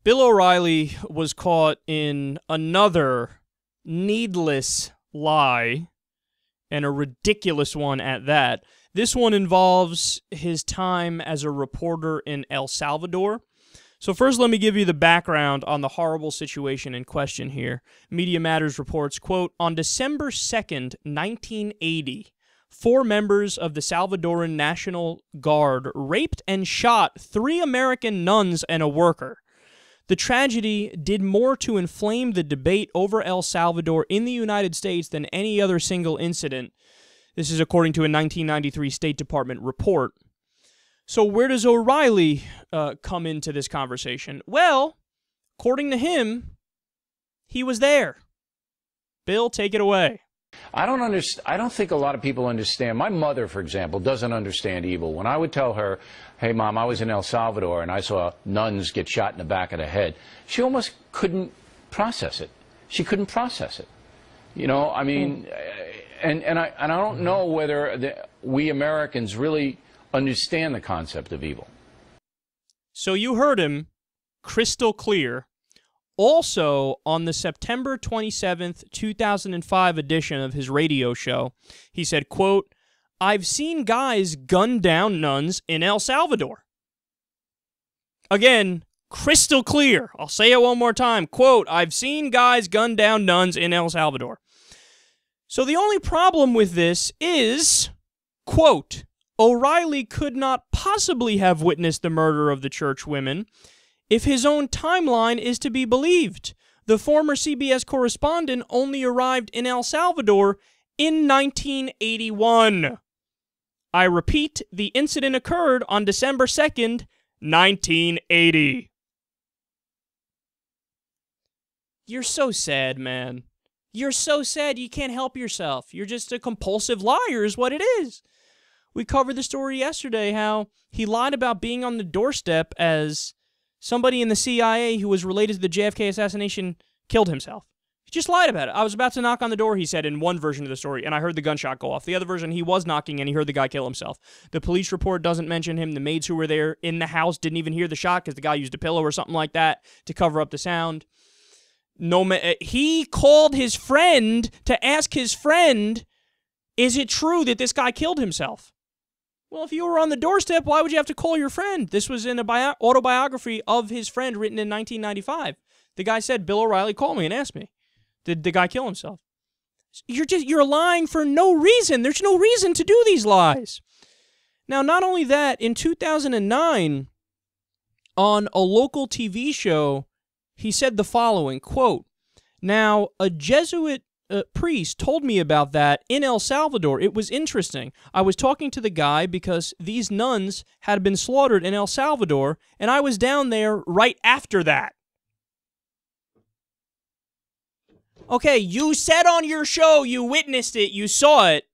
Bill O'Reilly was caught in another needless lie, and a ridiculous one at that. This one involves his time as a reporter in El Salvador. So first, let me give you the background on the horrible situation in question here. Media Matters reports, quote, on December 2nd, 1980, 4 members of the Salvadoran National Guard raped and shot 3 American nuns and a worker. The tragedy did more to inflame the debate over El Salvador in the United States than any other single incident. This is according to a 1993 State Department report. So where does O'Reilly come into this conversation? Well, according to him, he was there. Bill, take it away. I don't think a lot of people understand. My mother, for example, doesn't understand evil. When I would tell her, hey, Mom, I was in El Salvador and I saw nuns get shot in the back of the head, she almost couldn't process it. She couldn't process it. You know, I mean, and I don't know whether we Americans really understand the concept of evil. So you heard him crystal clear. Also, on the September 27th, 2005 edition of his radio show, he said, quote, I've seen guys gun down nuns in El Salvador. Again, crystal clear. I'll say it one more time. Quote, I've seen guys gun down nuns in El Salvador. So the only problem with this is, quote, O'Reilly could not possibly have witnessed the murder of the church women if his own timeline is to be believed. The former CBS correspondent only arrived in El Salvador in 1981. I repeat, the incident occurred on December 2nd, 1980. You're so sad, man. You're so sad you can't help yourself. You're just a compulsive liar is what it is. We covered the story yesterday, how he lied about being on the doorstep as somebody in the CIA who was related to the JFK assassination killed himself. He just lied about it. I was about to knock on the door, he said, in one version of the story, and I heard the gunshot go off. The other version, he was knocking, and he heard the guy kill himself. The police report doesn't mention him. The maids who were there in the house didn't even hear the shot because the guy used a pillow or something like that to cover up the sound. He called his friend to ask his friend, is it true that this guy killed himself? Well, if you were on the doorstep, why would you have to call your friend? This was in an autobiography of his friend written in 1995. The guy said, Bill O'Reilly called me and asked me, did the guy kill himself? You're lying for no reason. There's no reason to do these lies. Now, not only that, in 2009, on a local TV show, he said the following, quote, now, a Jesuit priest told me about that in El Salvador. It was interesting. I was talking to the guy because these nuns had been slaughtered in El Salvador, and I was down there right after that. Okay, you said on your show you witnessed it, you saw it,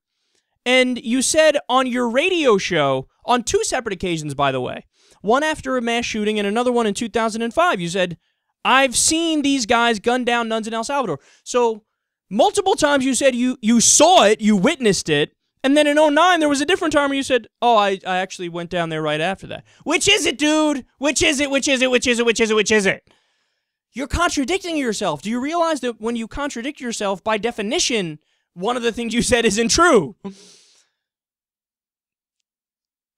and you said on your radio show, on 2 separate occasions, by the way, one after a mass shooting and another one in 2005, you said, I've seen these guys gun down nuns in El Salvador. So, multiple times you said you saw it, you witnessed it, and then in 2009 there was a different time where you said, oh, I actually went down there right after that. Which is it, dude? Which is it? Which is it? Which is it? Which is it? Which is it? You're contradicting yourself. Do you realize that when you contradict yourself, by definition, one of the things you said isn't true?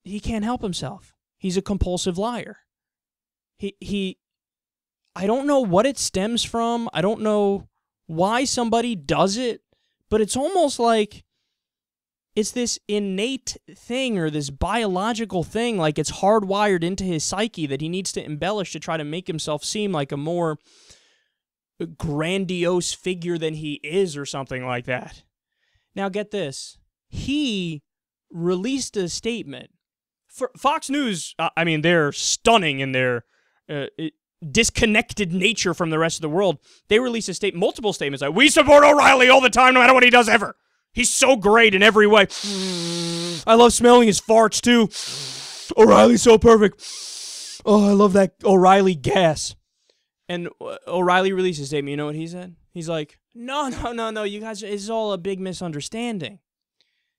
He can't help himself. He's a compulsive liar. I don't know what it stems from. I don't know why somebody does it, but it's almost like it's this innate thing or this biological thing, like it's hardwired into his psyche that he needs to embellish to try to make himself seem like a more grandiose figure than he is or something like that. Now get this. He released a statement. Fox News, I mean, they're stunning in their disconnected nature from the rest of the world. They released multiple statements like, we support O'Reilly all the time, no matter what he does ever. He's so great in every way. I love smelling his farts, too. O'Reilly's so perfect. Oh, I love that O'Reilly gas. And O'Reilly released a statement. You know what he said? He's like, no, you guys, it's all a big misunderstanding.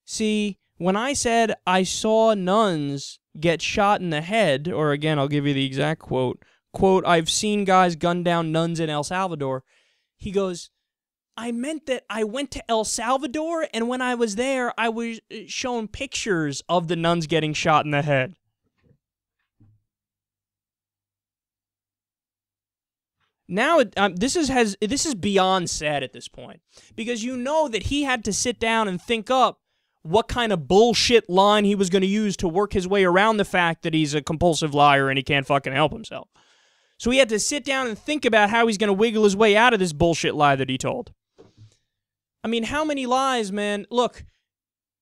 See, when I said I saw nuns get shot in the head, or again, I'll give you the exact quote, quote, I've seen guys gun down nuns in El Salvador. He goes, I meant that I went to El Salvador, and when I was there, I was shown pictures of the nuns getting shot in the head. Now, this is beyond sad at this point, because you know that he had to sit down and think up what kind of bullshit line he was going to use to work his way around the fact that he's a compulsive liar and he can't fucking help himself. So he had to sit down and think about how he's going to wiggle his way out of this bullshit lie that he told. I mean, how many lies, man? Look,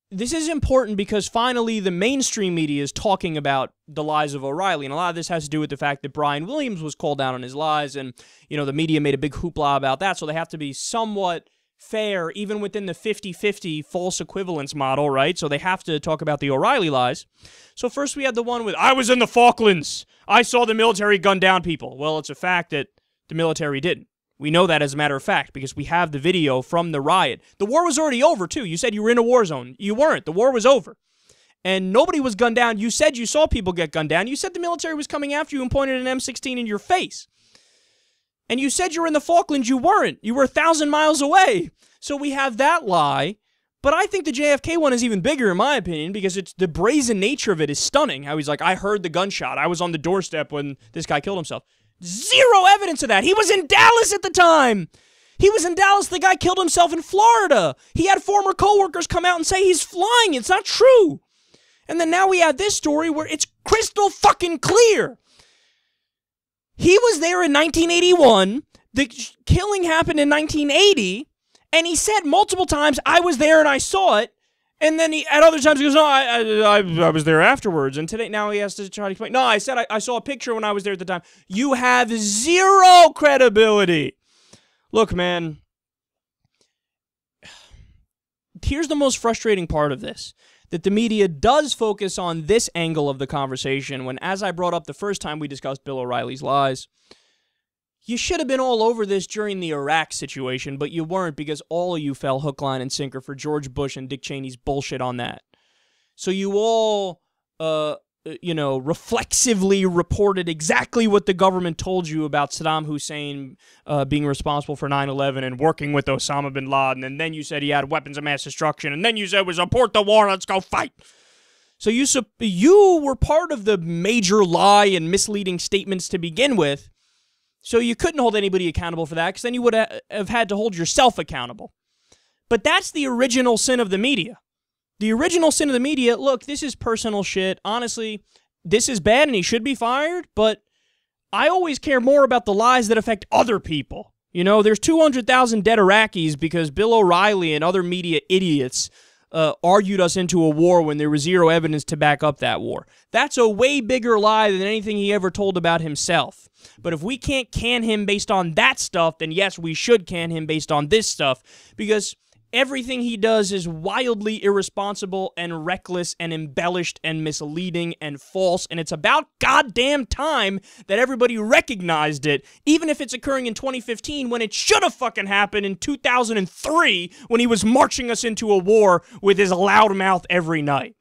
this is important because finally the mainstream media is talking about the lies of O'Reilly, and a lot of this has to do with the fact that Brian Williams was called out on his lies, and, you know, the media made a big hoopla about that, so they have to be somewhat fair, even within the 50-50 false equivalence model, right? So they have to talk about the O'Reilly lies. So first we had the one with, I was in the Falklands. I saw the military gun down people. Well, it's a fact that the military didn't. We know that as a matter of fact because we have the video from the riot. The war was already over, too. You said you were in a war zone. You weren't. The war was over. And nobody was gunned down. You said you saw people get gunned down. You said the military was coming after you and pointed an M16 in your face. And you said you were in the Falklands. You weren't. You were 1,000 miles away. So we have that lie. But I think the JFK one is even bigger, in my opinion, because it's the brazen nature of it is stunning. How he's like, I heard the gunshot. I was on the doorstep when this guy killed himself. Zero evidence of that. He was in Dallas at the time. He was in Dallas. The guy killed himself in Florida. He had former coworkers come out and say he's flying. It's not true. And then now we have this story where it's crystal fucking clear. He was there in 1981. The killing happened in 1980. And he said multiple times, I was there and I saw it. And then at other times he goes, no, I was there afterwards. And today, now he has to try to explain. No, I said I saw a picture when I was there at the time. You have zero credibility. Look, man. Here's the most frustrating part of this. That the media does focus on this angle of the conversation when, as I brought up the first time we discussed Bill O'Reilly's lies, you should have been all over this during the Iraq situation, but you weren't because all of you fell hook, line, and sinker for George Bush and Dick Cheney's bullshit on that. So you all, reflexively reported exactly what the government told you about Saddam Hussein being responsible for 9/11 and working with Osama bin Laden, and then you said he had weapons of mass destruction, and then you said, we support the war, let's go fight. So you were part of the major lie and misleading statements to begin with. So you couldn't hold anybody accountable for that because then you would have had to hold yourself accountable. But that's the original sin of the media. The original sin of the media, look, this is personal shit. Honestly, this is bad and he should be fired, but I always care more about the lies that affect other people. You know, there's 200,000 dead Iraqis because Bill O'Reilly and other media idiots argued us into a war when there was zero evidence to back up that war. That's a way bigger lie than anything he ever told about himself. But if we can't can him based on that stuff, then yes, we should can him based on this stuff, because everything he does is wildly irresponsible and reckless and embellished and misleading and false, and it's about goddamn time that everybody recognized it, even if it's occurring in 2015 when it should have fucking happened in 2003 when he was marching us into a war with his loud mouth every night.